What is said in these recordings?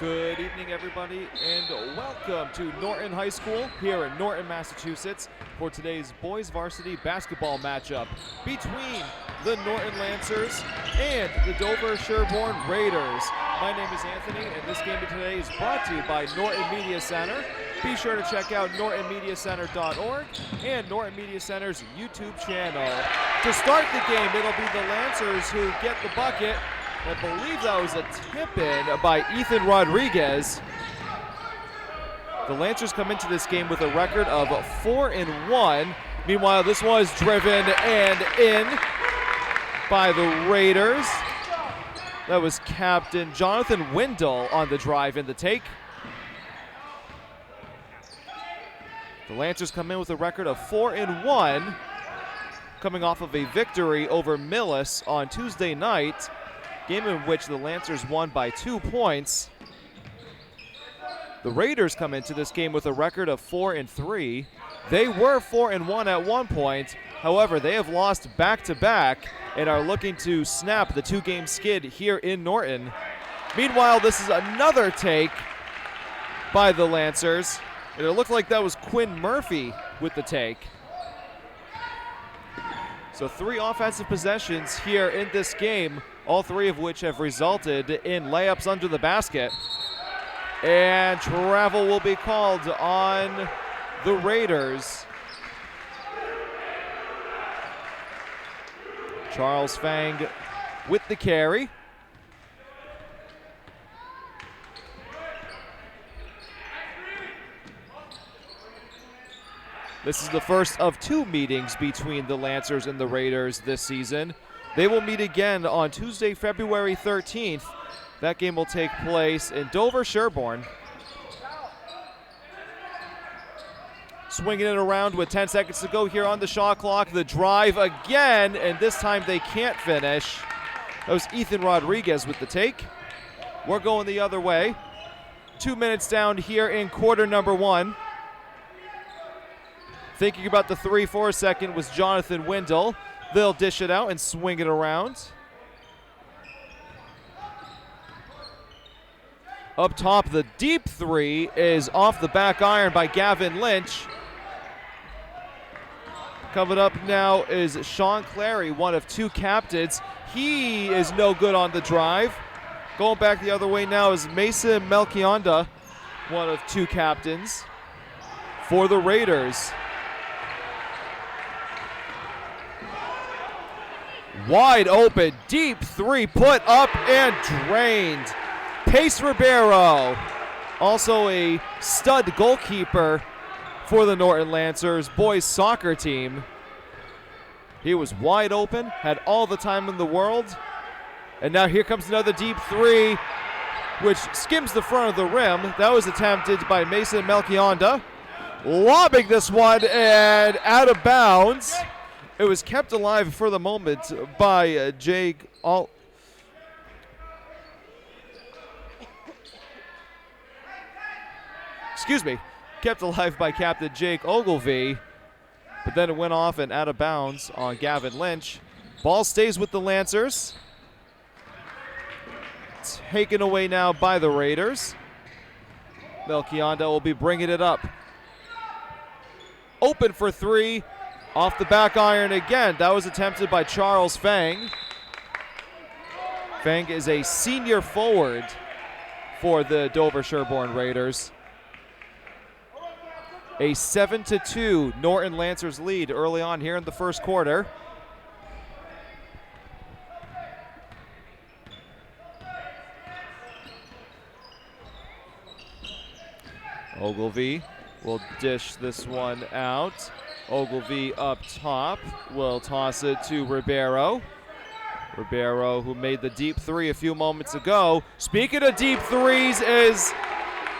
Good evening, everybody, and welcome to Norton High School here in Norton, Massachusetts for today's boys varsity basketball matchup between the Norton Lancers and the Dover-Sherborn Raiders. My name is Anthony, and this game today is brought to you by Norton Media Center. Be sure to check out nortonmediacenter.org and Norton Media Center's YouTube channel. To start the game, it'll be the Lancers who get the bucket. I believe that was a tip-in by Ethan Rodriguez. The Lancers come into this game with a record of 4-1. Meanwhile, this was driven and in by the Raiders. That was Captain Jonathan Windle on the drive in the take. The Lancers come in with a record of 4-1, coming off of a victory over Millis on Tuesday night, game in which the Lancers won by 2 points. The Raiders come into this game with a record of 4-3. They were 4-1 at one point. However, they have lost back-to-back and are looking to snap the two-game skid here in Norton. Meanwhile, this is another take by the Lancers. It looked like that was Quinn Murphy with the take. So 3 offensive possessions here in this game, all 3 of which have resulted in layups under the basket. And travel will be called on the Raiders. Charles Fang with the carry. This is the first of 2 meetings between the Lancers and the Raiders this season. They will meet again on Tuesday, February 13th. That game will take place in Dover-Sherborn. Swinging it around with 10 seconds to go here on the shot clock. The drive again, and this time they can't finish. That was Ethan Rodriguez with the take. We're going the other way. 2 minutes down here in quarter number 1. Thinking about the 3 for a second was Jonathan Windle. They'll dish it out and swing it around. Up top, the deep 3 is off the back iron by Gavin Lynch. Coming up now is Sean Clary, one of 2 captains. He is no good on the drive. Going back the other way now is Mason Melchionda, one of 2 captains for the Raiders. Wide open, deep 3, put up and drained. Pace Ribeiro, also a stud goalkeeper for the Norton Lancers boys soccer team. He was wide open, had all the time in the world. And now here comes another deep 3, which skims the front of the rim. That was attempted by Mason Melchionda. Lobbing this one and out of bounds. It was kept alive for the moment by Jake kept alive by Captain Jake Ogilvie, but then it went off and out of bounds on Gavin Lynch. Ball stays with the Lancers. Taken away now by the Raiders. Melchionda will be bringing it up. Open for 3. Off the back iron again. That was attempted by Charles Fang. Fang is a senior forward for the Dover-Sherborn Raiders. A 7-2 Norton Lancers lead early on here in the first quarter. Ogilvie will dish this one out. Ogilvie up top will toss it to Ribeiro. Ribeiro, who made the deep 3 a few moments ago. Speaking of deep 3s, is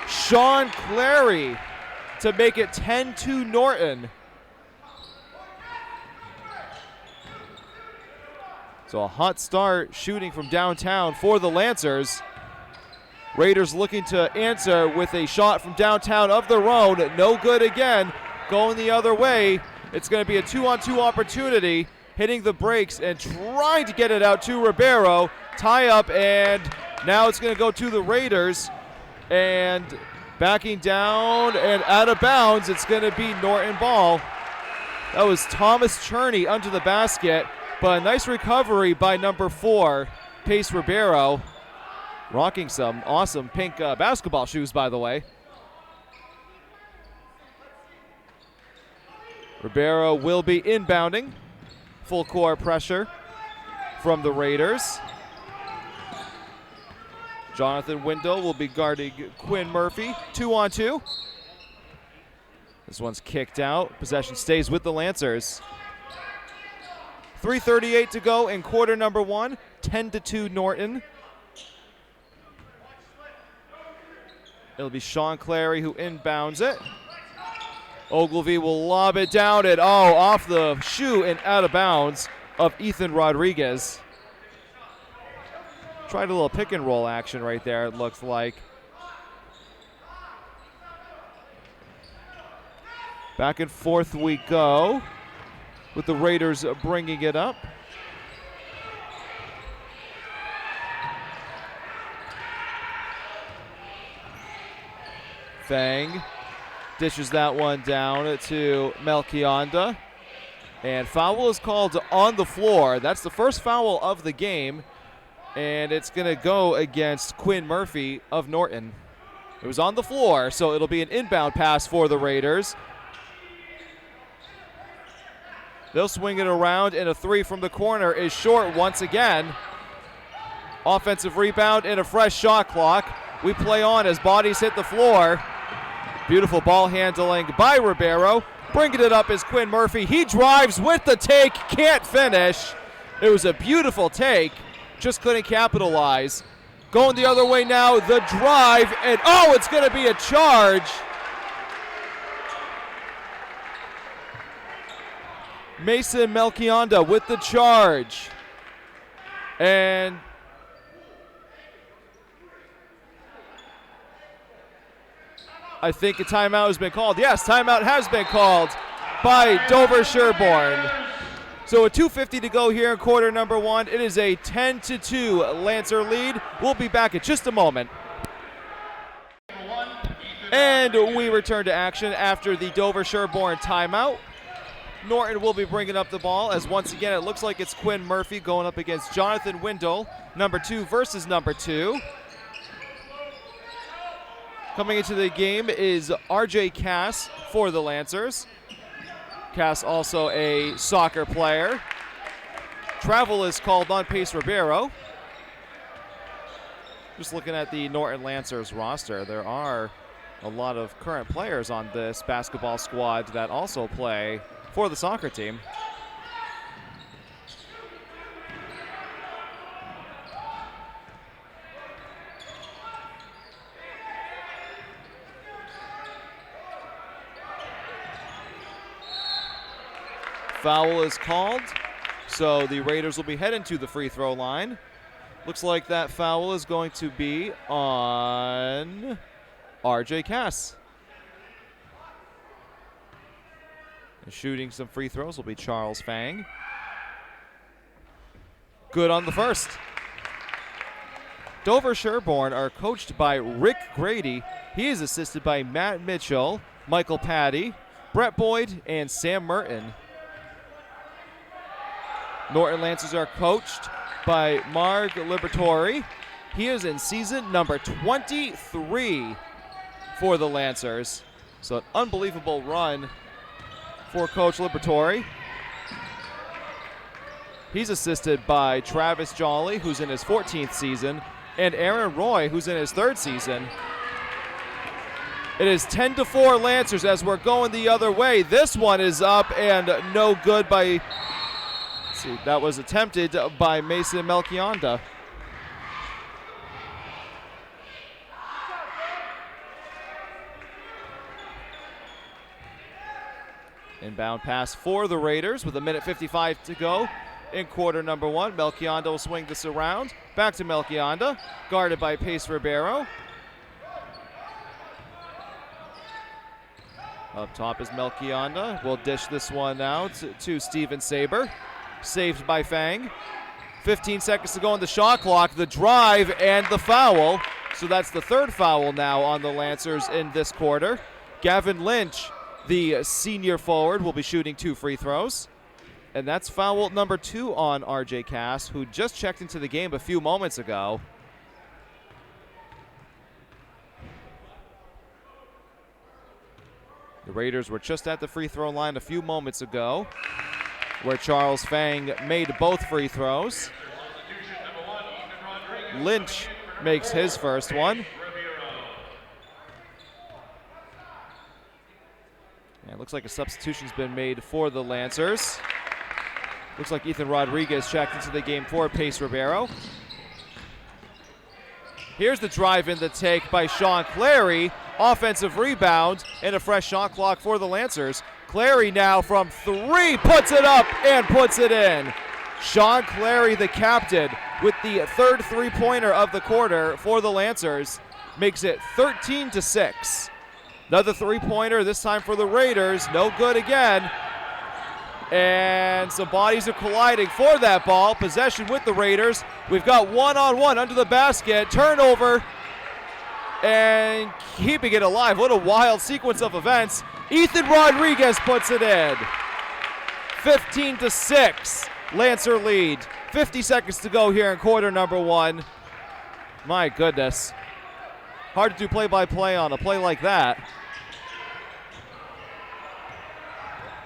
Sean Clary to make it 10-2 Norton. So a hot start shooting from downtown for the Lancers. Raiders looking to answer with a shot from downtown of their own. No good again. Going the other way. It's going to be a 2-on-2 opportunity. Hitting the brakes and trying to get it out to Ribeiro. Tie up, and now it's going to go to the Raiders. And backing down and out of bounds, it's going to be Norton ball. That was Thomas Cherney under the basket, but a nice recovery by number 4, Pace Ribeiro. Rocking some awesome pink basketball shoes, by the way. Ribeiro will be inbounding. Full court pressure from the Raiders. Jonathan Windle will be guarding Quinn Murphy. 2-on-2. This one's kicked out. Possession stays with the Lancers. 3:38 to go in quarter number 1. 10-2 Norton. It'll be Sean Clary who inbounds it. Ogilvy will lob it down and off the shoe and out of bounds of Ethan Rodriguez. Tried a little pick and roll action right there, it looks like. Back and forth we go with the Raiders bringing it up. Fang dishes that one down to Melchionda. And foul is called on the floor. That's the first foul of the game. And it's going to go against Quinn Murphy of Norton. It was on the floor, so it'll be an inbound pass for the Raiders. They'll swing it around, and a 3 from the corner is short once again. Offensive rebound and a fresh shot clock. We play on as bodies hit the floor. Beautiful ball handling by Ribeiro. Bringing it up is Quinn Murphy. He drives with the take, can't finish. It was a beautiful take, just couldn't capitalize. Going the other way now, the drive, and it's going to be a charge. Mason Melchionda with the charge. And I think a timeout has been called. Yes, timeout has been called by Dover-Sherborn. So a 2:50 to go here in quarter number 1. It is a 10-2 Lancer lead. We'll be back in just a moment. And we return to action after the Dover-Sherborn timeout. Norton will be bringing up the ball as once again it looks like it's Quinn Murphy going up against Jonathan Windle, number 2 versus number 2. Coming into the game is RJ Cass for the Lancers. Cass also a soccer player. Travel is called on Pace Ribeiro. Just looking at the Norton Lancers roster, there are a lot of current players on this basketball squad that also play for the soccer team. Foul is called, so the Raiders will be heading to the free throw line. Looks like that foul is going to be on RJ Cass. And shooting some free throws will be Charles Fang. Good on the first. Dover-Sherborn are coached by Rick Grady. He is assisted by Matt Mitchell, Michael Patty, Brett Boyd, and Sam Merton. Norton Lancers are coached by Marg Liberatore. He is in season number 23 for the Lancers. So an unbelievable run for Coach Liberatore. He's assisted by Travis Jolly, who's in his 14th season, and Aaron Roy, who's in his 3rd season. It is 10-4 Lancers as we're going the other way. This one is up and no good by, that was attempted by Mason Melchionda. Inbound pass for the Raiders with 1:55 to go in quarter number 1. Melchionda will swing this around. Back to Melchionda, guarded by Pace Ribeiro. Up top is Melchionda. We'll dish this one out to Steven Saber. Saved by Fang. 15 seconds to go on the shot clock. The drive and the foul. So that's the third foul now on the Lancers in this quarter. Gavin Lynch, the senior forward, will be shooting 2 free throws. And that's foul number 2 on RJ Cass, who just checked into the game a few moments ago. The Raiders were just at the free throw line a few moments ago, where Charles Fang made both free throws. Lynch makes his first one. And it looks like a substitution's been made for the Lancers. Looks like Ethan Rodriguez checked into the game for Pace Ribeiro. Here's the drive in the take by Sean Clary. Offensive rebound and a fresh shot clock for the Lancers. Clary now from 3 puts it up and puts it in. Sean Clary, the captain, with the 3rd three-pointer of the quarter for the Lancers, makes it 13-6. Another three-pointer, this time for the Raiders. No good again. And some bodies are colliding for that ball. Possession with the Raiders. We've got one-on-one under the basket. Turnover. And keeping it alive. What a wild sequence of events. Ethan Rodriguez puts it in. 15-6. Lancer lead. 50 seconds to go here in quarter number 1. My goodness. Hard to do play-by-play on a play like that.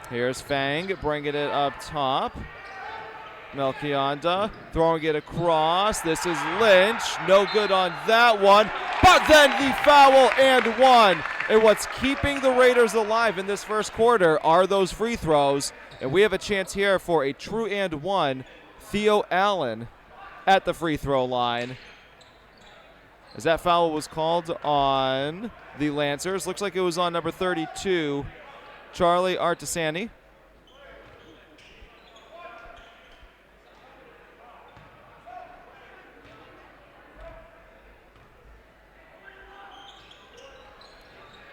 Here's Fang bringing it up top. Melchionda throwing it across. This is Lynch. No good on that one. But then the foul and 1. And what's keeping the Raiders alive in this first quarter are those free throws. And we have a chance here for a true and 1. Theo Allen at the free throw line. As that foul was called on the Lancers. Looks like it was on number 32, Charlie Artisani.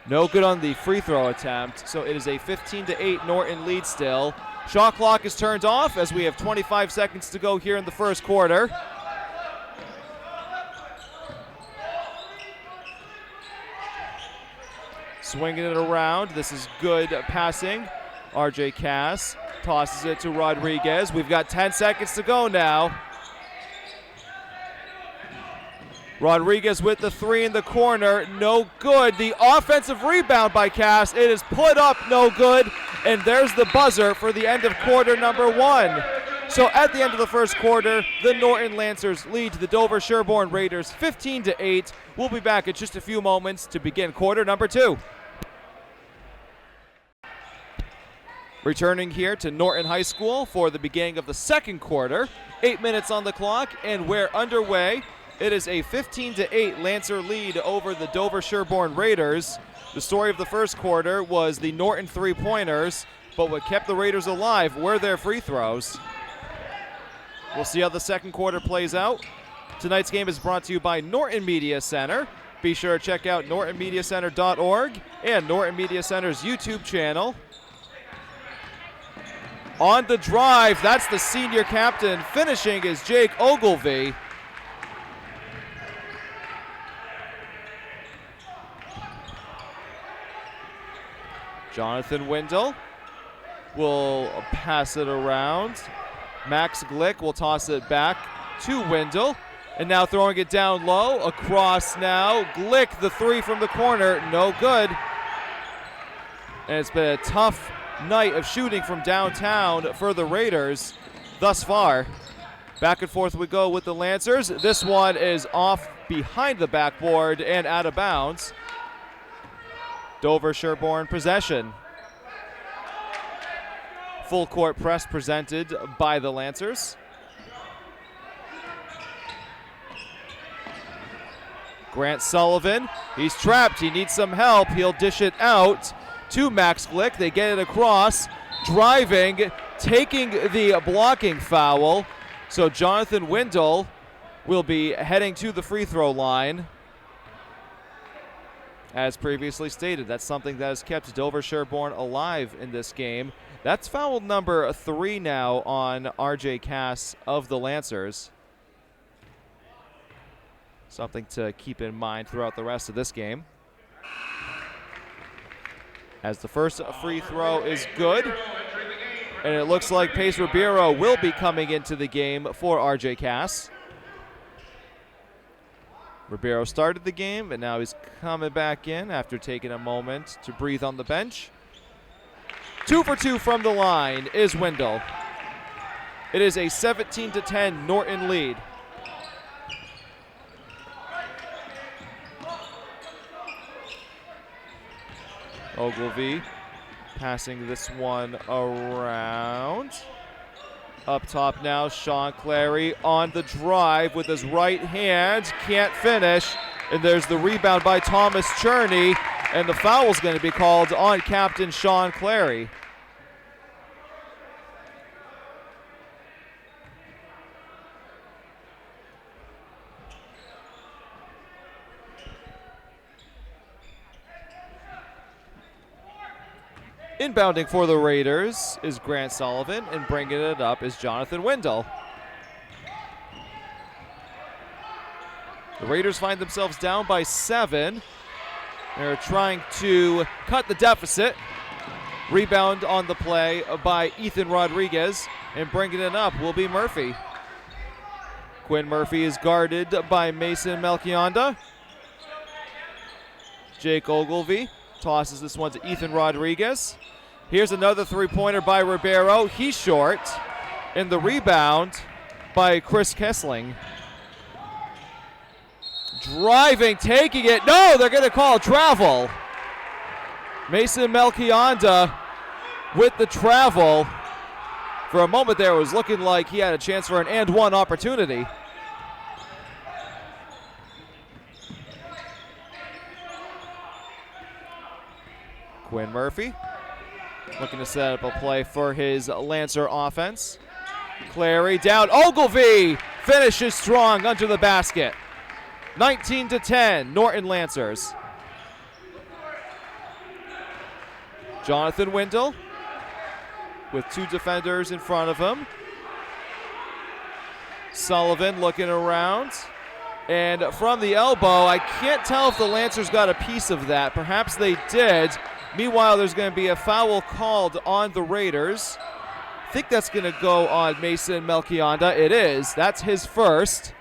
No good on the free throw attempt, so it is a 15-8 Norton lead still. Shot clock is turned off as we have 25 seconds to go here in the first quarter. Swinging it around. This is good passing. RJ Cass tosses it to Rodriguez. We've got 10 seconds to go now. Rodriguez with the 3 in the corner. No good. The offensive rebound by Cass. It is put up. No good. And there's the buzzer for the end of quarter number 1. So at the end of the first quarter, the Norton Lancers lead the Dover-Sherborn Raiders 15-8. We'll be back in just a few moments to begin quarter number 2. Returning here to Norton High School for the beginning of the second quarter. 8 minutes on the clock, and we're underway. It is a 15-8 Lancer lead over the Dover-Sherborn Raiders. The story of the first quarter was the Norton three-pointers, but what kept the Raiders alive were their free throws. We'll see how the second quarter plays out. Tonight's game is brought to you by Norton Media Center. Be sure to check out nortonmediacenter.org and Norton Media Center's YouTube channel. On the drive, that's the senior captain. Finishing is Jake Ogilvie. Jonathan Wendell will pass it around. Max Glick will toss it back to Wendell. And now throwing it down low, across now. Glick, the 3 from the corner, no good. And it's been a tough night of shooting from downtown for the Raiders thus far. Back and forth we go with the Lancers. This one is off behind the backboard and out of bounds. Dover-Sherborn possession. Full court press presented by the Lancers. Grant Sullivan, he's trapped, he needs some help. He'll dish it out to Max Glick. They get it across, driving, taking the blocking foul. So Jonathan Wendell will be heading to the free throw line. As previously stated, that's something that has kept Dover-Sherborn alive in this game. That's foul number 3 now on RJ Cass of the Lancers. Something to keep in mind throughout the rest of this game. As the first free throw is good. And it looks like Pace Ribeiro will be coming into the game for RJ Cass. Ribeiro started the game, but now he's coming back in after taking a moment to breathe on the bench. 2 for 2 from the line is Wendell. It is a 17-10 Norton lead. Ogilvy passing this one around. Up top now, Sean Clary on the drive with his right hand. Can't finish. And there's the rebound by Thomas Cherney. And the foul's going to be called on Captain Sean Clary. Inbounding for the Raiders is Grant Sullivan, and bringing it up is Jonathan Wendell. The Raiders find themselves down by 7. They're trying to cut the deficit. Rebound on the play by Ethan Rodriguez, and bringing it up will be Murphy. Quinn Murphy is guarded by Mason Melchionda. Jake Ogilvy tosses this one to Ethan Rodriguez. Here's another three-pointer by Ribeiro. He's short. And the rebound by Chris Kessling. Driving, taking it. No, they're going to call travel. Mason Melchionda with the travel. For a moment there, it was looking like he had a chance for an and-one opportunity. Quinn Murphy looking to set up a play for his Lancer offense. Clary down. Ogilvy finishes strong under the basket. 19-10, Norton Lancers. Jonathan Wendell with 2 defenders in front of him. Sullivan looking around. And from the elbow, I can't tell if the Lancers got a piece of that. Perhaps they did. Meanwhile, there's going to be a foul called on the Raiders. I think that's going to go on Mason Melchionda. It is. That's his first.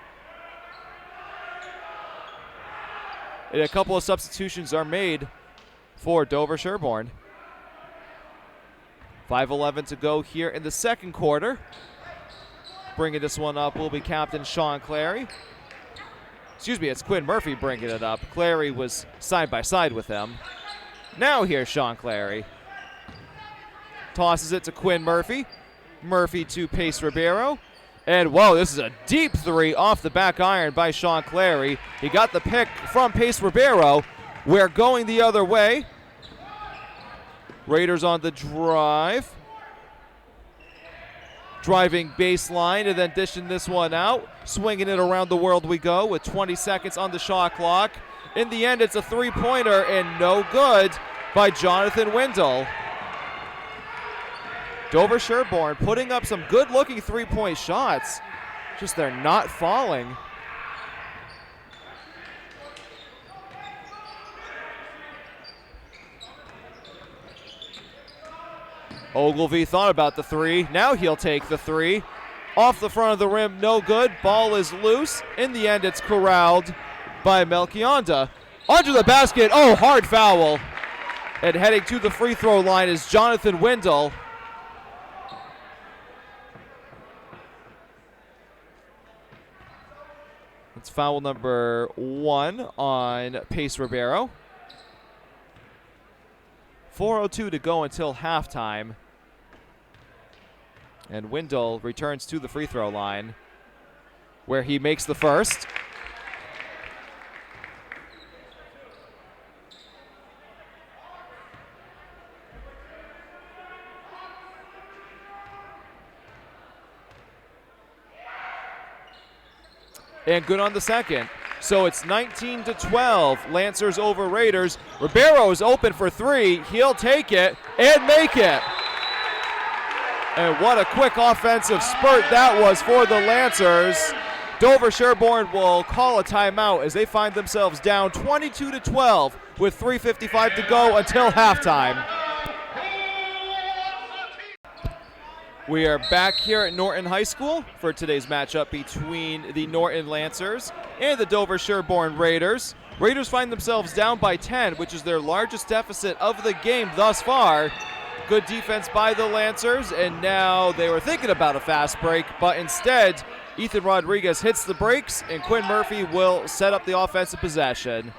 And a couple of substitutions are made for Dover-Sherborn. 5:11 to go here in the second quarter. Bringing this one up will be Captain Sean Clary. Excuse me, it's Quinn Murphy bringing it up. Clary was side by side with him. Now here's Sean Clary. Tosses it to Quinn Murphy. Murphy to Pace Ribeiro. And whoa, this is a deep three off the back iron by Sean Clary. He got the pick from Pace Ribeiro. We're going the other way. Raiders on the drive. Driving baseline and then dishing this one out. Swinging it around the world we go with 20 seconds on the shot clock. In the end, it's a three-pointer and no good by Jonathan Wendell. Dover-Sherborn putting up some good-looking three-point shots. Just they're not falling. Ogilvy thought about the three. Now he'll take the three. Off the front of the rim, no good. Ball is loose. In the end, it's corralled by Melchionda. Under the basket. Oh, hard foul. And heading to the free throw line is Jonathan Wendell. It's foul number 1 on Pace Ribeiro. 4:02 to go until halftime. And Wendell returns to the free throw line where he makes the first. And good on the second. So it's 19-12. Lancers over Raiders. Ribeiro is open for three. He'll take it and make it. And what a quick offensive spurt that was for the Lancers. Dover-Sherborn will call a timeout as they find themselves down 22-12 with 3:55 to go until halftime. We are back here at Norton High School for today's matchup between the Norton Lancers and the Dover-Sherborn Raiders. Raiders find themselves down by 10, which is their largest deficit of the game thus far. Good defense by the Lancers, and now they were thinking about a fast break, but instead, Ethan Rodriguez hits the brakes, and Quinn Murphy will set up the offensive possession.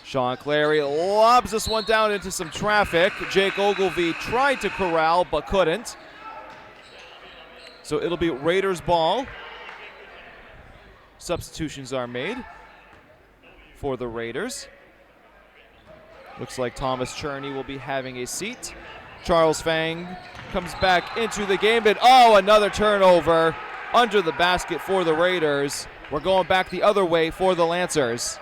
Sean Clary lobs this one down into some traffic. Jake Ogilvie tried to corral, but couldn't. So it'll be Raiders ball. Substitutions are made for the Raiders. Looks like Thomas Cherney will be having a seat. Charles Fang comes back into the game, and another turnover under the basket for the Raiders. We're going back the other way for the Lancers.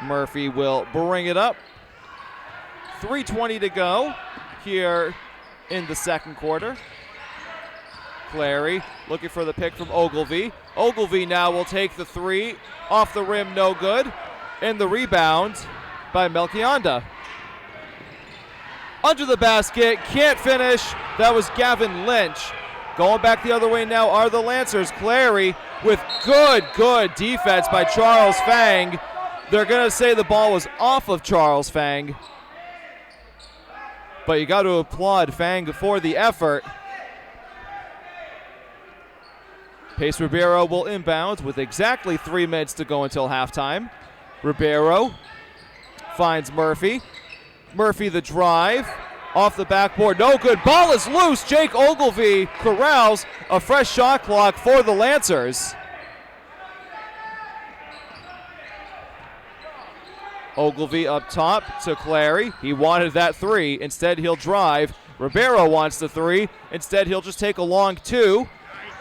Murphy will bring it up. 3:20 to go here in the second quarter. Clary looking for the pick from Ogilvie. Ogilvie now will take the three. Off the rim, no good. And the rebound by Melchionda. Under the basket, can't finish. That was Gavin Lynch. Going back the other way now are the Lancers. Clary with good defense by Charles Fang. They're going to say the ball was off of Charles Fang. But you got to applaud Fang for the effort. Pace Ribeiro will inbound with exactly 3 minutes to go until halftime. Ribeiro finds Murphy. Murphy the drive. Off the backboard, no good. Ball is loose. Jake Ogilvie corrals a fresh shot clock for the Lancers. Ogilvie up top to Clary. He wanted that three. Instead, he'll drive. Ribeiro wants the three. Instead, he'll just take a long two.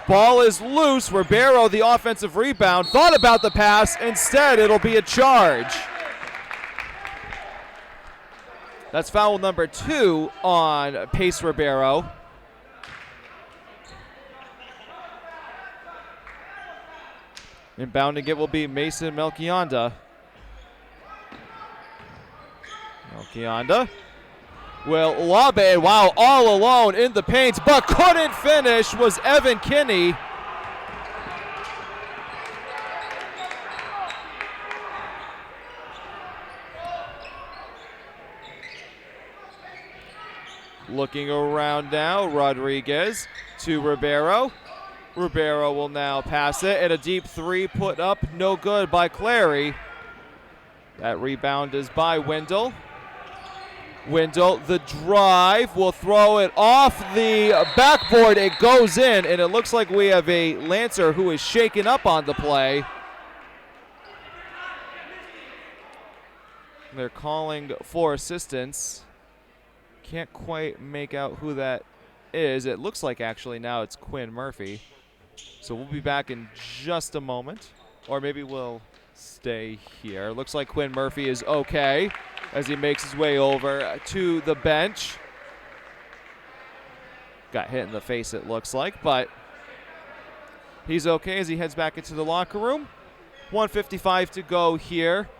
Ball is loose. Ribeiro, the offensive rebound, thought about the pass. Instead, it'll be a charge. That's foul number 2 on Pace Ribeiro. Inbounding it will be Mason Melchionda. Melchionda will lob it. Wow, all alone in the paint, but couldn't finish was Evan Kinney. Looking around now, Rodriguez to Ribeiro. Ribeiro will now pass it, and a deep three put up, no good by Clary. That rebound is by Wendell. Wendell, the drive, will throw it off the backboard. It goes in, and it looks like we have a Lancer who is shaken up on the play. They're calling for assistance. Can't quite make out who that is. It looks like actually now it's Quinn Murphy. So we'll be back in just a moment. Or maybe we'll stay here. Looks like Quinn Murphy is okay as he makes his way over to the bench. Got hit in the face, it looks like, but he's okay as he heads back into the locker room. 1:55 to go here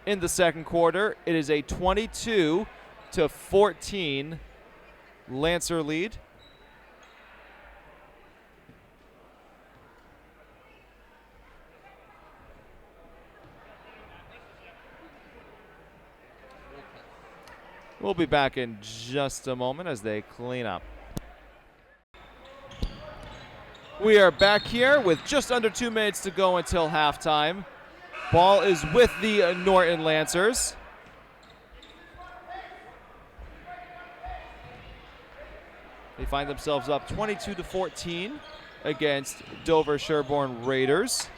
in the second quarter. It is a 22-14 Lancer lead. We'll be back in just a moment as they clean up. We are back here with just under 2 minutes to go until halftime. Ball is with the Norton Lancers. They find themselves up 22-14 against Dover-Sherborn Raiders.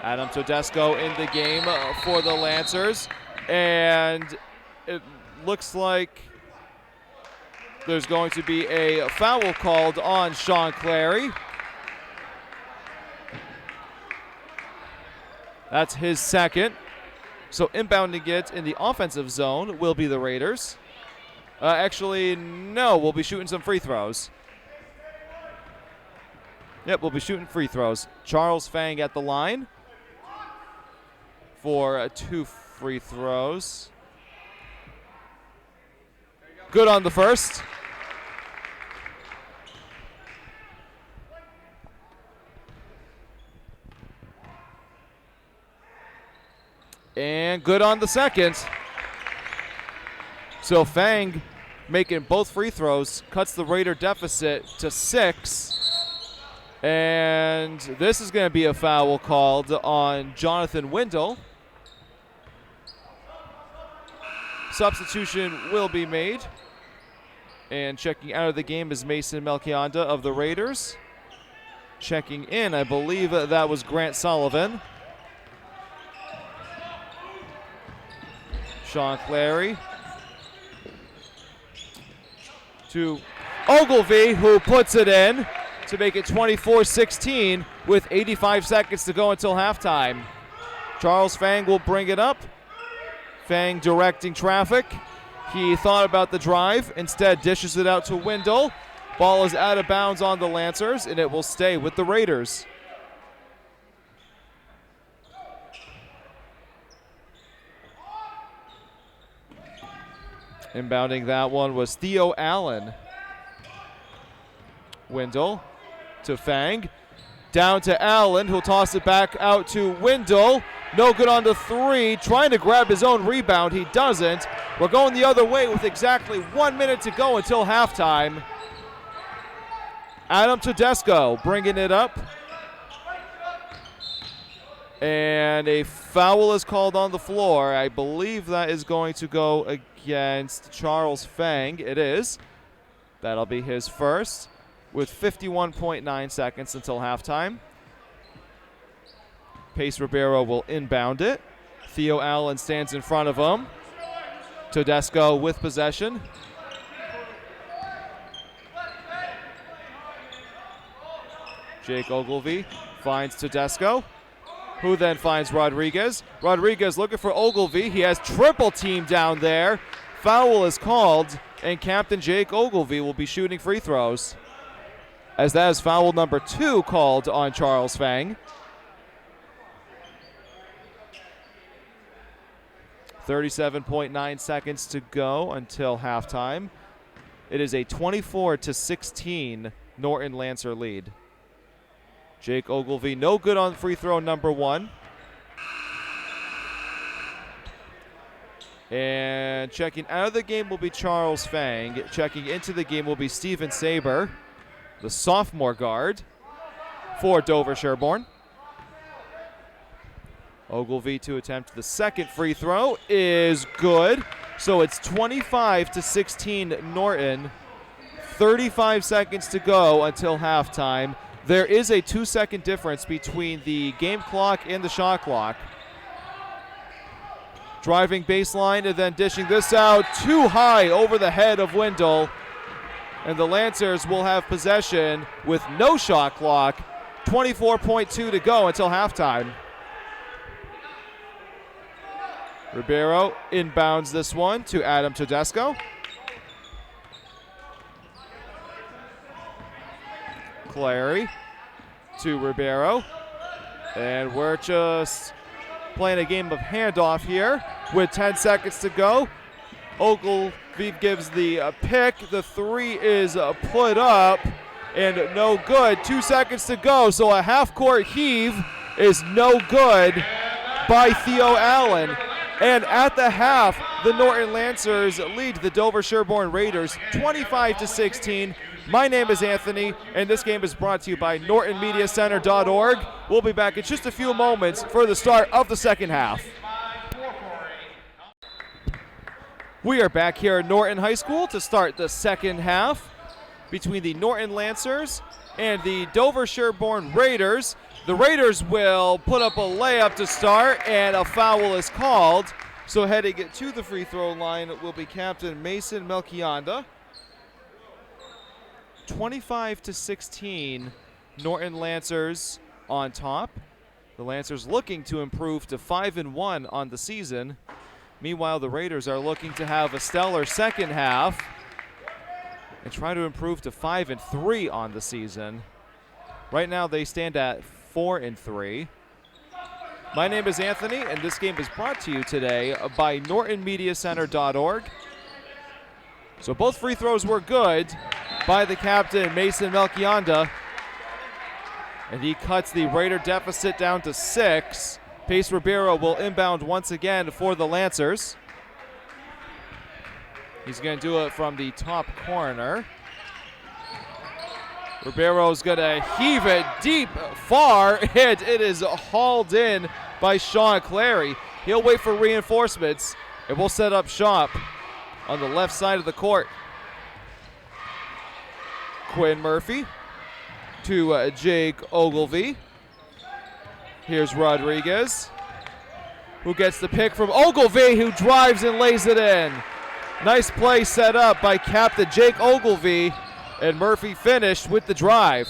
Adam Todesco in the game for the Lancers. And it looks like there's going to be a foul called on Sean Clary. That's his second. So inbounding it in the offensive zone will be the Raiders. Actually, no, we'll be shooting some free throws. Yep, we'll be shooting free throws. Charles Fang at the line for 2 free throws. Good on the first. And good on the second. So Fang making both free throws, cuts the Raider deficit to 6. And this is going to be a foul called on Jonathan Windle. Substitution will be made. And checking out of the game is Mason Melchionda of the Raiders. Checking in, I believe that was Grant Sullivan. Sean Clary to Ogilvie, who puts it in to make it 24-16 with 85 seconds to go until halftime. Charles Fang will bring it up. Fang directing traffic. He thought about the drive, instead dishes it out to Windle. Ball is out of bounds on the Lancers, and it will stay with the Raiders. Inbounding that one was Theo Allen. Windle to Fang. Down to Allen, who'll toss it back out to Windle. No good on the 3. Trying to grab his own rebound. He doesn't. We're going the other way with exactly 1 minute to go until halftime. Adam Tedesco bringing it up. And a foul is called on the floor. I believe that is going to go against Charles Fang. It is. That'll be his first with 51.9 seconds until halftime. Pace Ribeiro will inbound it. Theo Allen stands in front of him. Tedesco with possession. Jake Ogilvie finds Tedesco, who then finds Rodriguez. Rodriguez looking for Ogilvie. He has triple team down there. Foul is called, and Captain Jake Ogilvie will be shooting free throws, as that is foul number 2 called on Charles Fang. 37.9 seconds to go until halftime. It is a 24-16 Norton Lancer lead. Jake Ogilvie, no good on free throw number 1. And checking out of the game will be Charles Fang. Checking into the game will be Steven Saber, the sophomore guard for Dover-Sherborn. Ogilvie to attempt the second free throw is good. So it's 25-16 Norton. 35 seconds to go until halftime. There is a 2-second difference between the game clock and the shot clock. Driving baseline and then dishing this out too high over the head of Windle. And the Lancers will have possession with no shot clock. 24.2 to go until halftime. Ribeiro inbounds this one to Adam Tedesco. Clary to Ribeiro. And we're just playing a game of handoff here with 10 seconds to go. Ogilvie gives the pick. The 3 is put up and no good. 2 seconds to go. So a half-court heave is no good by Theo Allen. And at the half, the Norton Lancers lead the Dover-Sherborn Raiders 25-16. My name is Anthony, and this game is brought to you by NortonMediaCenter.org. We'll be back in just a few moments for the start of the second half. We are back here at Norton High School to start the second half between the Norton Lancers and the Dover-Sherborn Raiders. The Raiders will put up a layup to start, and a foul is called. So heading to the free throw line will be Captain Mason Melchionda. 25-16, Norton Lancers on top. The Lancers looking to improve to 5-1 on the season. Meanwhile, the Raiders are looking to have a stellar second half and try to improve to 5-3 on the season. Right now they stand at 4-3. My name is Anthony, and this game is brought to you today by NortonMediaCenter.org. So both free throws were good by the captain, Mason Melchionda. And he cuts the Raider deficit down to 6. Pace Ribeiro will inbound once again for the Lancers. He's going to do it from the top corner. Ribeiro's going to heave it deep, far, and it is hauled in by Sean Clary. He'll wait for reinforcements, and we'll set up shop on the left side of the court. Quinn Murphy to Jake Ogilvie. Here's Rodriguez, who gets the pick from Ogilvie, who drives and lays it in. Nice play set up by captain Jake Ogilvie, and Murphy finished with the drive.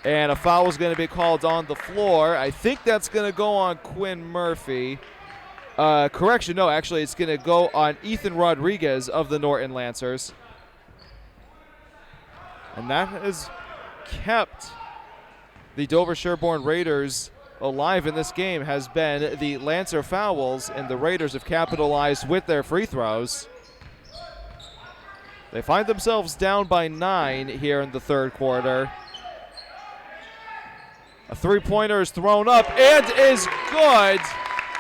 And a foul is going to be called on the floor. I think that's going to go on Quinn Murphy. Correction, no, actually it's going to go on Ethan Rodriguez of the Norton Lancers. And that has kept the Dover-Sherborn Raiders alive in this game, has been the Lancer fouls, and the Raiders have capitalized with their free throws. They find themselves down by 9 here in the third quarter. A three-pointer is thrown up and is good.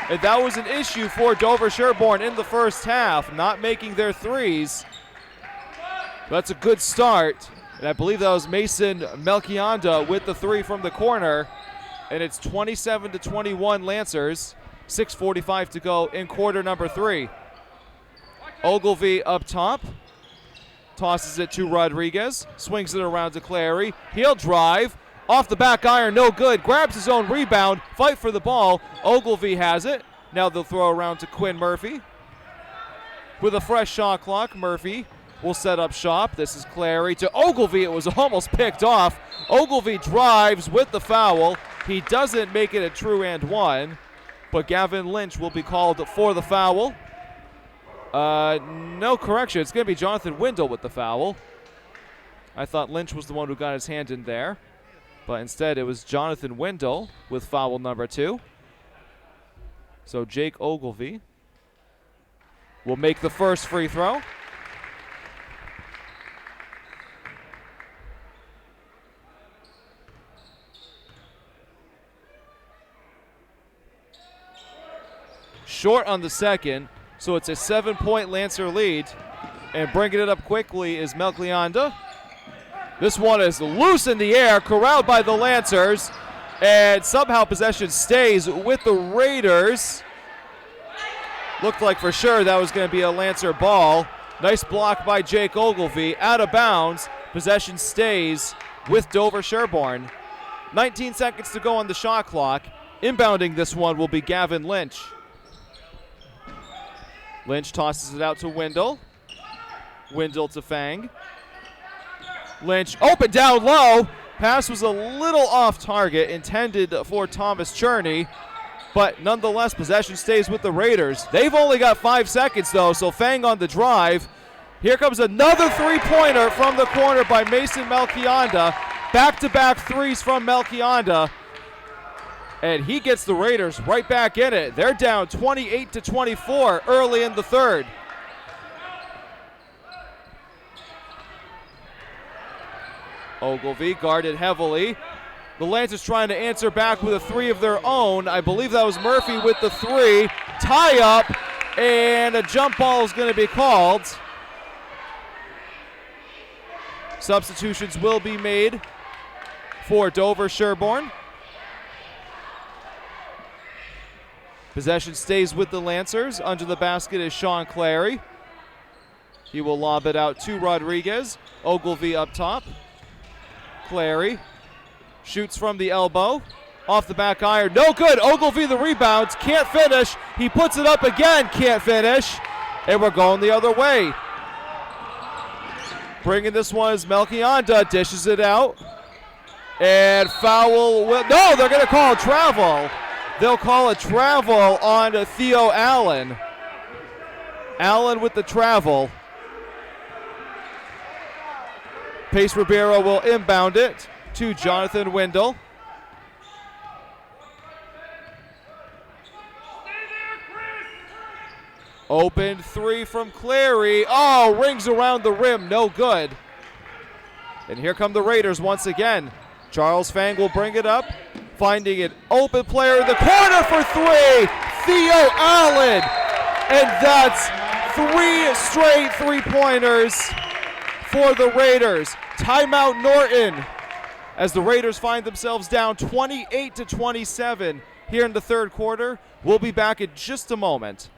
And that was an issue for Dover-Sherborn in the first half, not making their threes. That's a good start. And I believe that was Mason Melchionda with the three from the corner. And it's 27-21 Lancers. 6:45 to go in quarter number 3. Ogilvie up top. Tosses it to Rodriguez. Swings it around to Clary. He'll drive. Off the back iron, no good. Grabs his own rebound. Fight for the ball. Ogilvie has it. Now they'll throw around to Quinn Murphy. With a fresh shot clock, Murphy will set up shop. This is Clary to Ogilvie. It was almost picked off. Ogilvie drives with the foul. He doesn't make it a true and one, but Gavin Lynch will be called for the foul. No correction. It's going to be Jonathan Windle with the foul. I thought Lynch was the one who got his hand in there, but instead it was Jonathan Windle with foul number 2. So Jake Ogilvie will make the first free throw. Short on the second, so it's a 7-point Lancer lead. And bringing it up quickly is Melchionda. This one is loose in the air, corralled by the Lancers, and somehow possession stays with the Raiders. Looked like for sure that was going to be a Lancer ball. Nice block by Jake Ogilvie, out of bounds. Possession stays with Dover-Sherborn. 19 seconds to go on the shot clock. Inbounding this one will be Gavin Lynch. Lynch tosses it out to Windle. Windle to Fang. Lynch open down low. Pass was a little off target, intended for Thomas Cherney, but nonetheless possession stays with the Raiders. They've only got 5 seconds though, so Fang on the drive. Here comes another three-pointer from the corner by Mason Melchionda. Back-to-back threes from Melchionda. And he gets the Raiders right back in it. They're down 28-24 early in the third. Ogilvie guarded heavily. The Lancers trying to answer back with a three of their own. I believe that was Murphy with the three. Tie up, and a jump ball is going to be called. Substitutions will be made for Dover-Sherborn. Possession stays with the Lancers. Under the basket is Sean Clary. He will lob it out to Rodriguez. Ogilvie up top. Clary shoots from the elbow. Off the back iron. No good. Ogilvie the rebound. Can't finish. He puts it up again. Can't finish. And we're going the other way. Bringing this one is Melchionda. Dishes it out. And foul. No, they're going to call a travel. They'll call a travel on Theo Allen. Allen with the travel. Pace Ribeiro will inbound it to Jonathan Wendell. Open three from Clary. Oh, rings around the rim, no good. And here come the Raiders once again. Charles Fang will bring it up, finding an open player in the corner for three. Theo Allen. And that's 3 straight three-pointers for the Raiders. Timeout Norton as the Raiders find themselves down 28-27 here in the third quarter. We'll be back in just a moment.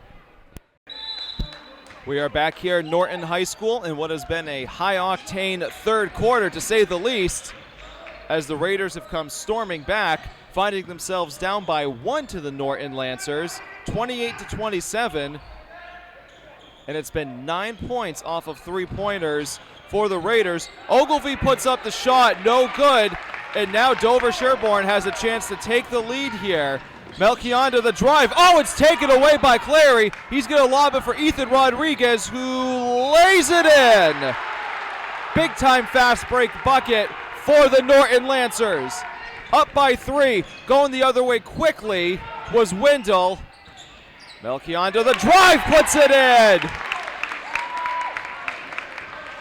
We are back here at Norton High School in what has been a high-octane third quarter, to say the least, as the Raiders have come storming back, finding themselves down by 1 to the Norton Lancers, 28-27. And it's been 9 points off of three-pointers for the Raiders. Ogilvie puts up the shot, no good. And now Dover-Sherborn has a chance to take the lead here. Melchionda the drive. Oh, it's taken away by Clary. He's going to lob it for Ethan Rodriguez, who lays it in. Big-time fast break bucket for the Norton Lancers. Up by 3. Going the other way quickly was Wendell. Melchionda the drive, puts it in.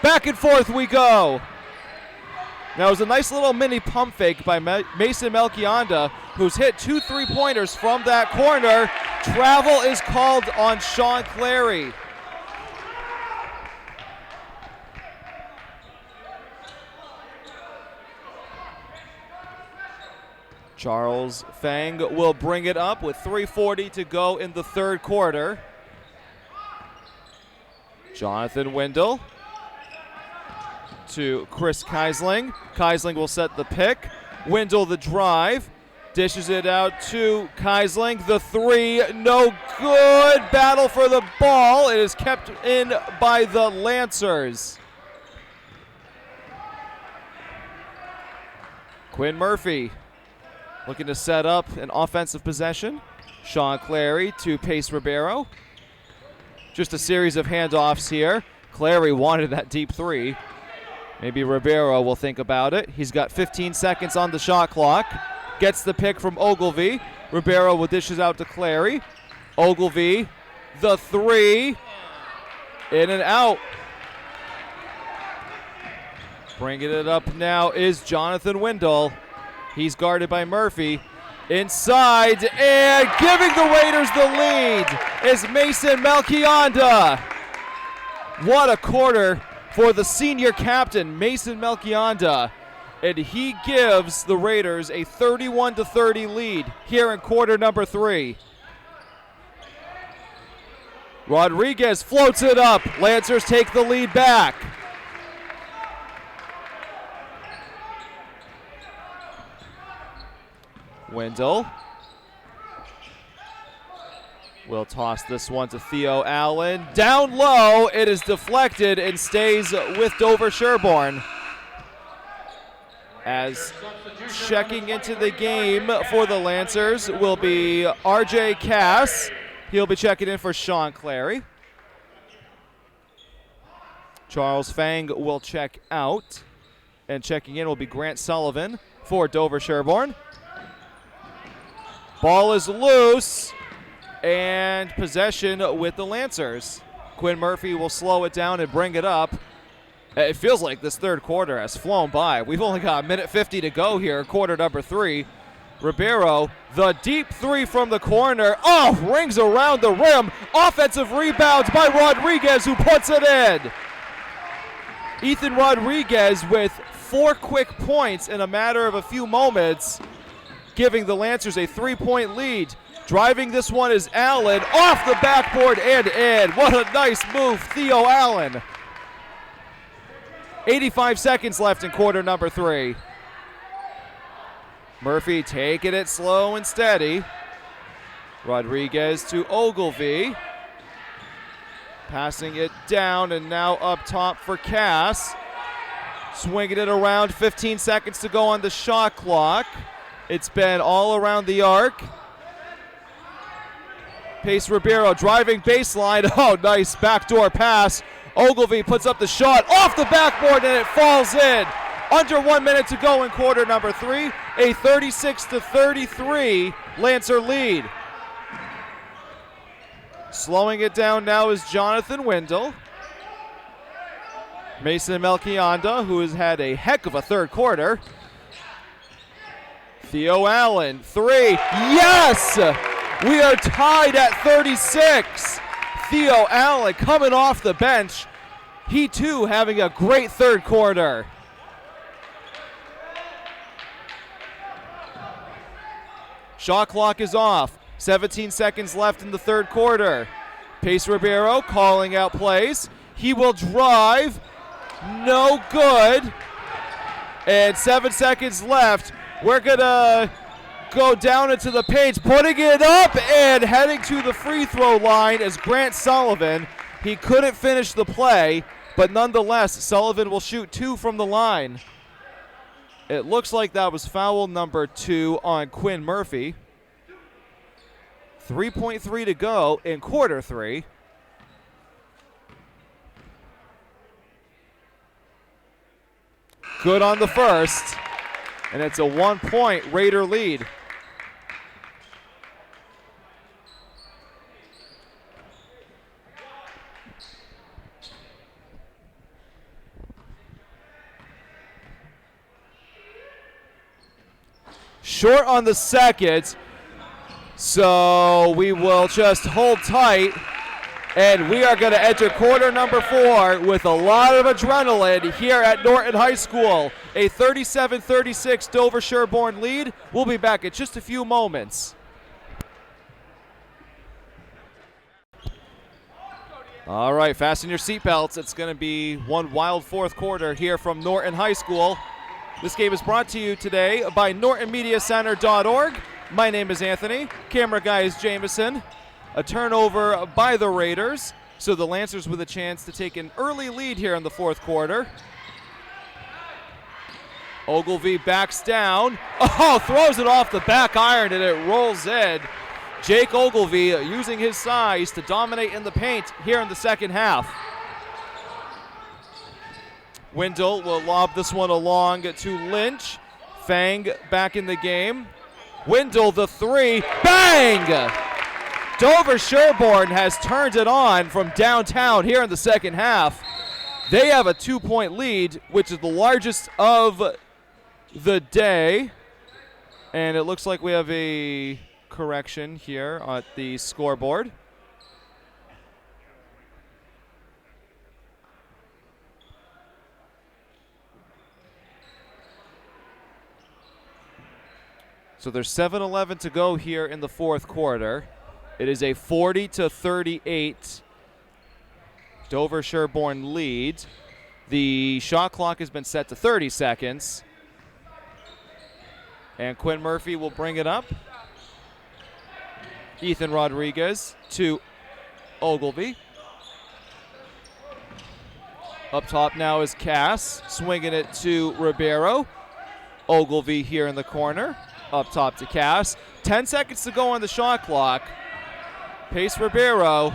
Back and forth we go. Now it was a nice little mini pump fake by Mason Melchionda, who's hit 2 3-pointers from that corner. Travel is called on Sean Clary. Charles Fang will bring it up with 3:40 to go in the third quarter. Jonathan Wendell to Chris Keisling. Keisling will set the pick. Wendell the drive. Dishes it out to Keisling. The three, no good. Battle for the ball. It is kept in by the Lancers. Quinn Murphy looking to set up an offensive possession. Sean Clary to Pace Ribeiro. Just a series of handoffs here. Clary wanted that deep three. Maybe Ribeiro will think about it. He's got 15 seconds on the shot clock. Gets the pick from Ogilvie. Ribeiro will dish it out to Clary. Ogilvie, the three. In and out. Bringing it up now is Jonathan Wendell. He's guarded by Murphy. Inside and giving the Raiders the lead is Mason Melchionda. What a quarter for the senior captain, Mason Melchionda. And he gives the Raiders a 31-30 lead here in quarter number 3. Rodriguez floats it up. Lancers take the lead back. Wendell will toss this one to Theo Allen. Down low, it is deflected and stays with Dover-Sherborn. As checking into the game for the Lancers will be RJ Cass. He'll be checking in for Sean Clary. Charles Fang will check out. And checking in will be Grant Sullivan for Dover-Sherborn. Ball is loose, and possession with the Lancers. Quinn Murphy will slow it down and bring it up. It feels like this third quarter has flown by. We've only got 1:50 to go here, quarter number 3. Ribeiro, the deep three from the corner. Oh, rings around the rim. Offensive rebounds by Rodriguez, who puts it in. Ethan Rodriguez with 4 quick points in a matter of a few moments, giving the Lancers a 3-point lead. Driving this one is Allen, off the backboard and in. What a nice move, Theo Allen. 85 seconds left in quarter number 3. Murphy taking it slow and steady. Rodriguez to Ogilvie. Passing it down and now up top for Cass. Swinging it around, 15 seconds to go on the shot clock. It's been all around the arc. Pace Ribeiro driving baseline. Oh, nice backdoor pass. Ogilvie puts up the shot off the backboard and it falls in. Under 1 minute to go in quarter number 3. A 36-33 Lancer lead. Slowing it down now is Jonathan Wendell. Mason Melchionda, who has had a heck of a third quarter. Theo Allen, 3. Yes! We are tied at 36. Theo Allen coming off the bench. He too having a great third quarter. Shot clock is off. 17 seconds left in the third quarter. Pace Ribeiro calling out plays. He will drive. No good. And 7 seconds left. We're going to go down into the paint, putting it up and heading to the free throw line as Grant Sullivan. He couldn't finish the play, but nonetheless, Sullivan will shoot 2 from the line. It looks like that was foul number 2 on Quinn Murphy. 3.3 to go in quarter 3. Good on the first, and it's a 1-point Raider lead. Short on the second, so we will just hold tight, and we are going to enter quarter number 4 with a lot of adrenaline here at Norton High School. A 37-36 Dover-Sherborn lead. We'll be back in just a few moments. All right, fasten your seatbelts. It's going to be one wild fourth quarter here from Norton High School. This game is brought to you today by NortonMediaCenter.org. My name is Anthony. Camera guy is Jameson. A turnover by the Raiders, so the Lancers with a chance to take an early lead here in the fourth quarter. Ogilvie backs down. Oh, throws it off the back iron and it rolls in. Jake Ogilvie using his size to dominate in the paint here in the second half. Wendell will lob this one along to Lynch. Fang back in the game. Wendell the 3. Bang! Dover-Sherborn has turned it on from downtown here in the second half. They have a 2-point lead, which is the largest of the day. And it looks like we have a correction here at the scoreboard. So there's 7:11 to go here in the fourth quarter. It is a 40-38 Dover-Sherborn lead. The shot clock has been set to 30 seconds. And Quinn Murphy will bring it up. Ethan Rodriguez to Ogilvie. Up top now is Cass, swinging it to Ribeiro. Ogilvie here in the corner. Up top to Cass. 10 seconds to go on the shot clock. Pace Ribeiro.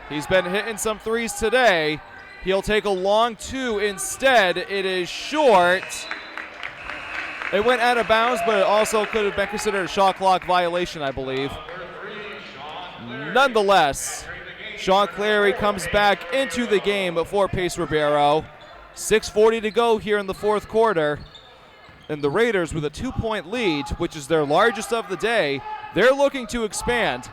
He's been hitting some threes today. He'll take a long 2 instead. It is short. It went out of bounds, but it also could have been considered a shot clock violation, I believe. Nonetheless, Sean Clary comes back into the game for Pace Ribeiro. 6:40 to go here in the fourth quarter. And the Raiders with a 2-point lead, which is their largest of the day, they're looking to expand.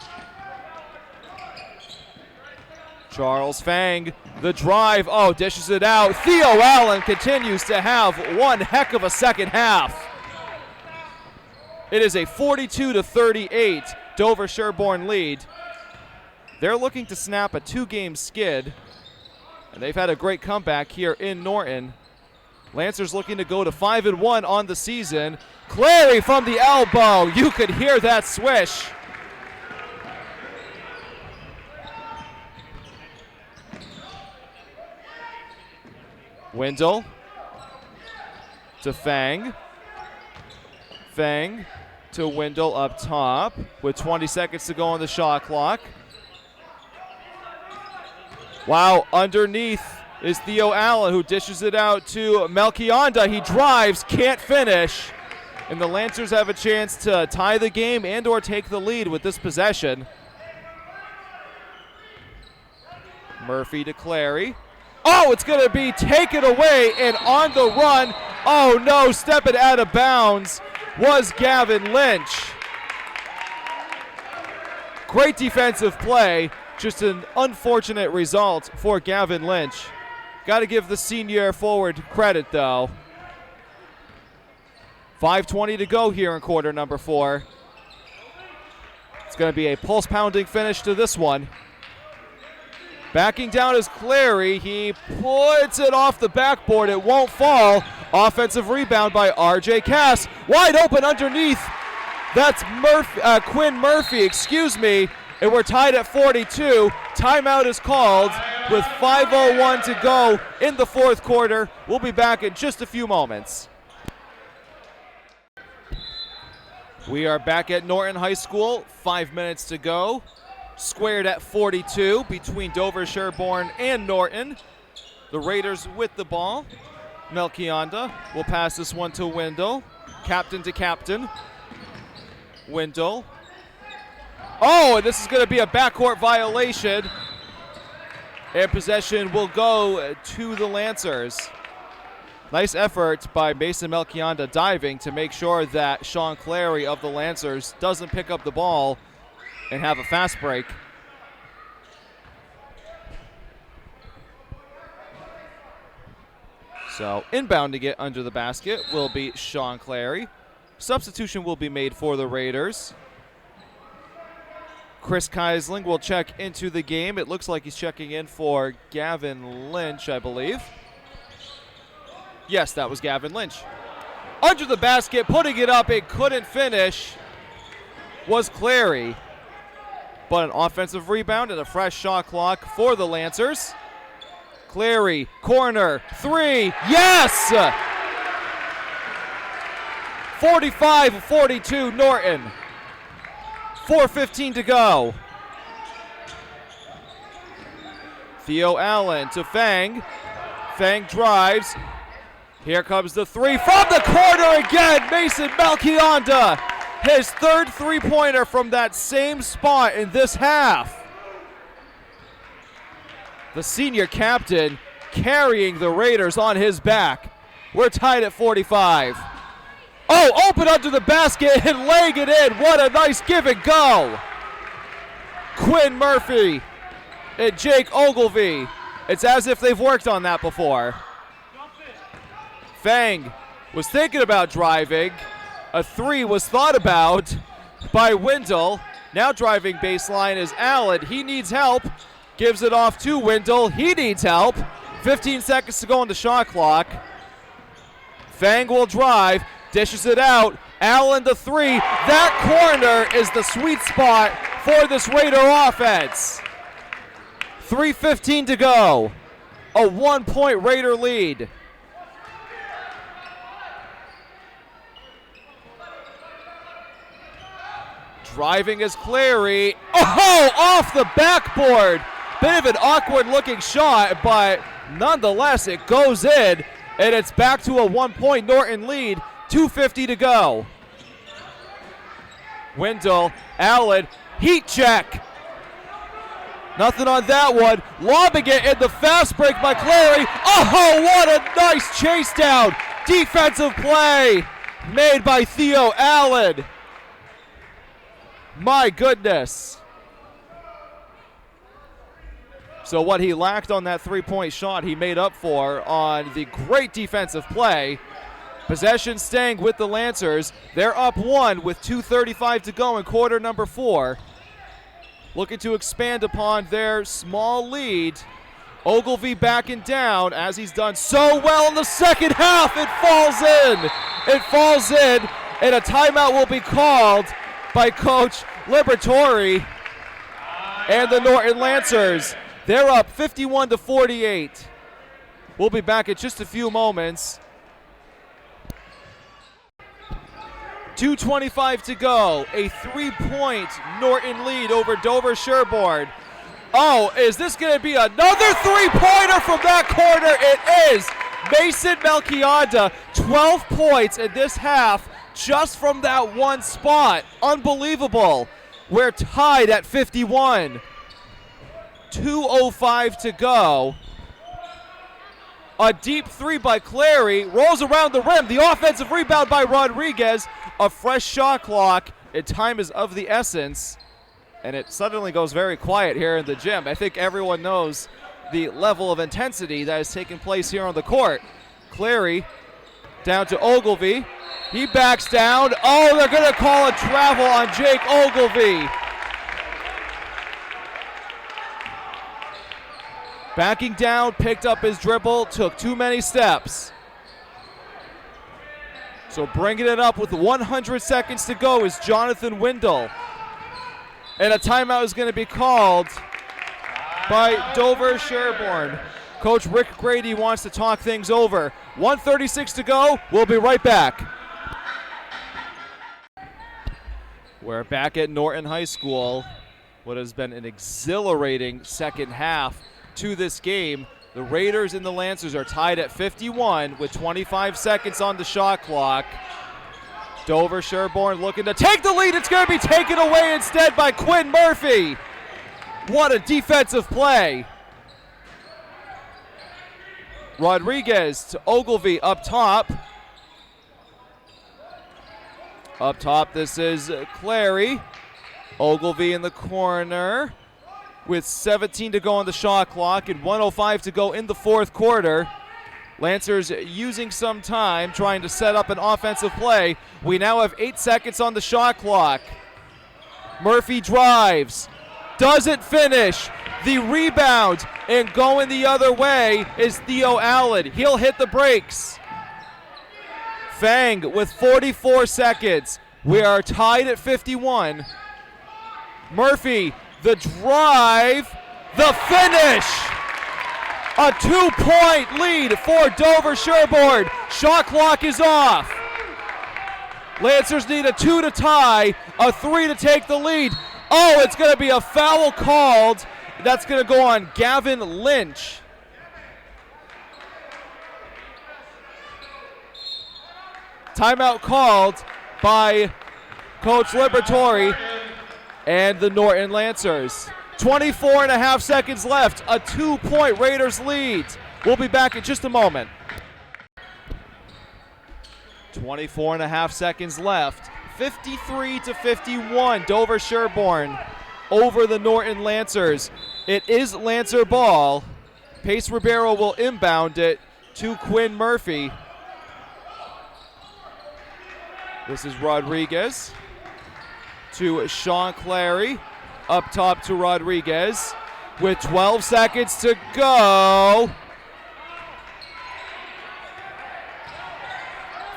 Charles Fang, the drive, dishes it out. Theo Allen continues to have one heck of a second half. It is a 42-38 Dover-Sherborn lead. They're looking to snap a 2-game skid, and they've had a great comeback here in Norton. Lancers looking to go to 5-1 on the season. Clary from the elbow. You could hear that swish. Wendell to Fang. Fang to Wendell up top with 20 seconds to go on the shot clock. Wow, underneath is Theo Allen, who dishes it out to Melchionda. He drives, can't finish. And the Lancers have a chance to tie the game and or take the lead with this possession. Murphy to Clary. Oh, it's going to be taken away and on the run. Oh no, stepping out of bounds was Gavin Lynch. Great defensive play, just an unfortunate result for Gavin Lynch. Got to give the senior forward credit though. 5:20 to go here in quarter number 4. It's going to be a pulse-pounding finish to this one. Backing down is Clary. He puts it off the backboard. It won't fall. Offensive rebound by R.J. Cass. Wide open underneath. That's Quinn Murphy, excuse me. And we're tied at 42. Timeout is called with 5:01 to go in the fourth quarter. We'll be back in just a few moments. We are back at Norton High School. 5 minutes to go. Squared at 42 between Dover-Sherborn and Norton. The Raiders with the ball. Melchionda will pass this one to Wendell. Captain to captain. Wendell. Oh, and this is going to be a backcourt violation. And possession will go to the Lancers. Nice effort by Mason Melchionda diving to make sure that Sean Clary of the Lancers doesn't pick up the ball and have a fast break. So inbounding it under the basket will be Sean Clary. Substitution will be made for the Raiders. Chris Keisling will check into the game. It looks like he's checking in for Gavin Lynch, I believe. Yes, that was Gavin Lynch. Under the basket, putting it up, it couldn't finish, was Clary. But an offensive rebound and a fresh shot clock for the Lancers. Clary, corner, 3, yes! 45-42 Norton. 4:15 to go. Theo Allen to Fang. Fang drives. Here comes the 3 from the corner again. Mason Melchionda. His third three-pointer from that same spot in this half. The senior captain carrying the Raiders on his back. We're tied at 45. Oh, open under the basket and laying it in. What a nice give and go. Quinn Murphy and Jake Ogilvie. It's as if they've worked on that before. Fang was thinking about driving. A 3 was thought about by Wendell. Now driving baseline is Allen. He needs help. Gives it off to Wendell. He needs help. 15 seconds to go on the shot clock. Fang will drive. Dishes it out. Allen the 3. That corner is the sweet spot for this Raider offense. 3:15 to go. A 1-point Raider lead. Driving is Clary. Oh, off the backboard. Bit of an awkward looking shot, but nonetheless it goes in, and it's back to a 1-point Norton lead. 2:50 to go. Wendell, Allen, heat check. Nothing on that one. Lobbing it in the fast break by Clary. Oh, what a nice chase down. Defensive play made by Theo Allen. My goodness. So what he lacked on that three-point shot, he made up for on the great defensive play. Possession staying with the Lancers. They're up 1 with 2:35 to go in quarter number 4. Looking to expand upon their small lead. Ogilvie backing down as he's done so well in the second half. It falls in. It falls in, and a timeout will be called by Coach Liberatore and the Norton Lancers. They're up 51-48. We'll be back in just a few moments. 2:25 to go. A 3-point Norton lead over Dover-Sherborn. Oh, is this going to be another three-pointer from that corner? It is. Mason Melchiada, 12 points in this half just from that one spot. Unbelievable. We're tied at 51. 2:05 to go. A deep three by Clary, rolls around the rim. The offensive rebound by Rodriguez. A fresh shot clock, and time is of the essence. And it suddenly goes very quiet here in the gym. I think everyone knows the level of intensity that is taking place here on the court. Clary down to Ogilvy. He backs down. Oh, they're going to call a travel on Jake Ogilvy. Backing down, picked up his dribble, took too many steps. So bringing it up with 100 seconds to go is Jonathan Windle. And a timeout is going to be called by Dover-Sherborn. Coach Rick Grady wants to talk things over. 1:36 to go. We'll be right back. We're back at Norton High School. What has been an exhilarating second half to this game. The Raiders and the Lancers are tied at 51 with 25 seconds on the shot clock. Dover-Sherborn looking to take the lead. It's going to be taken away instead by Quinn Murphy. What a defensive play. Rodriguez to Ogilvy up top. Up top, this is Clary. Ogilvy in the corner with 17 to go on the shot clock and 1:05 to go in the fourth quarter. Lancers using some time trying to set up an offensive play. We now have 8 seconds on the shot clock. Murphy drives, doesn't finish. The rebound and going the other way is Theo Allen. He'll hit the brakes. Fang with 44 seconds. We are tied at 51. Murphy, the drive, the finish. A 2-point lead for Dover-Sherborn. Shot clock is off. Lancers need a 2 to tie, a 3 to take the lead. Oh, it's going to be a foul called. That's going to go on Gavin Lynch. Timeout called by Coach Liberatore and the Norton Lancers. 24 and a half seconds left, a 2-point Raiders lead. We'll be back in just a moment. 24 and a half seconds left, 53 to 51, Dover-Sherborn over the Norton Lancers. It is Lancer ball. Pace Ribeiro will inbound it to Quinn Murphy. This is Rodriguez to Sean Clary. Up top to Rodriguez with 12 seconds to go.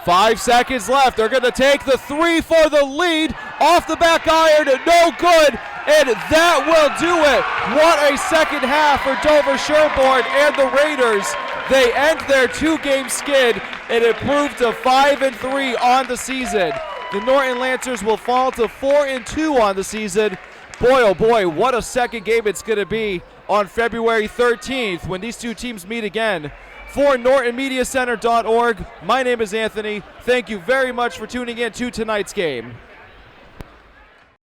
5 seconds left. They're going to take the three for the lead. Off the back iron, no good. And that will do it. What a second half for Dover-Sherborn and the Raiders. They end their 2-game skid and improve to 5-3 on the season. The Norton Lancers will fall to 4-2 on the season. Boy, oh boy, what a second game it's going to be on February 13th when these two teams meet again. For NortonMediaCenter.org, my name is Anthony. Thank you very much for tuning in to tonight's game.